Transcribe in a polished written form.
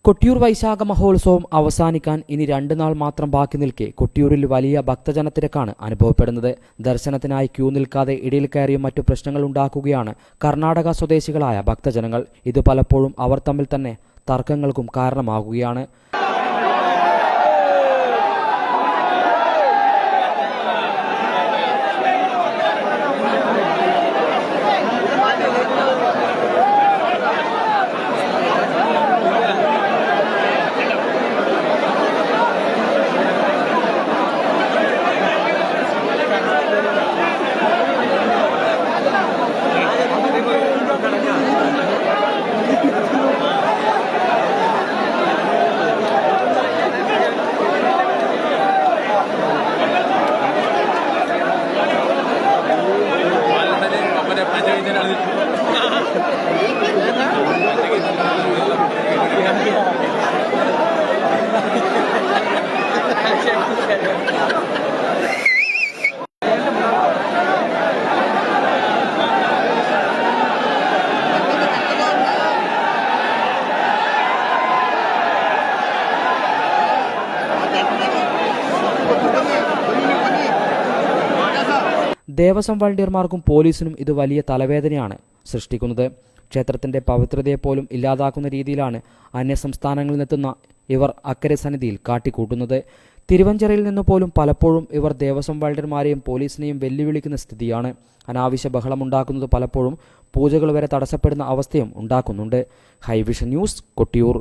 കൊട്ടിയൂർ വൈശാഖ മഹോത്സവം അവസാനിക്കാൻ ഇനി 2 നാൾ മാത്രം ബാക്കി നിൽക്കെ കൊട്ടിയൂരിൽ വലിയ ഭക്തജനത്തിരക്കാണ് അനുഭവപ്പെടുന്നത്. ദർശനത്തിനായി ക്യൂ നിൽക്കാതെ ഇടയിൽ കയറിയും മറ്റു പ്രശ്നങ്ങൾ ഉണ്ടാക്കുകയാണ് കർണാടക സ്വദേശികളായ ഭക്തജനങ്ങൾ. ഇത് പലപ്പോഴും അവർ തമ്മിൽ തന്നെ തർക്കങ്ങൾക്കും കാരണമാകുകയാണ്. ദേവസ്വം വളണ്ടിയർമാർക്കും പോലീസിനും ഇത് വലിയ തലവേദനയാണ് സൃഷ്ടിക്കുന്നത്. ക്ഷേത്രത്തിന്റെ പവിത്രതയെപ്പോലും ഇല്ലാതാക്കുന്ന രീതിയിലാണ് അന്യസംസ്ഥാനങ്ങളിൽ നിന്നെത്തുന്ന ഇവർ അക്കരെ സന്നിധിയിൽ കാട്ടിക്കൂട്ടുന്നത്. തിരുവഞ്ചിറയിൽ നിന്ന് പോലും പലപ്പോഴും ഇവർ ദേവസ്വം വളണ്ടിയർമാരെയും പോലീസിനെയും വെല്ലുവിളിക്കുന്ന സ്ഥിതിയാണ്. അനാവശ്യ ബഹളമുണ്ടാക്കുന്നത് പലപ്പോഴും പൂജകൾ വരെ തടസ്സപ്പെടുന്ന അവസ്ഥയും ഉണ്ടാക്കുന്നുണ്ട്. ഹൈവിഷൻ ന്യൂസ്, കൊട്ടിയൂർ.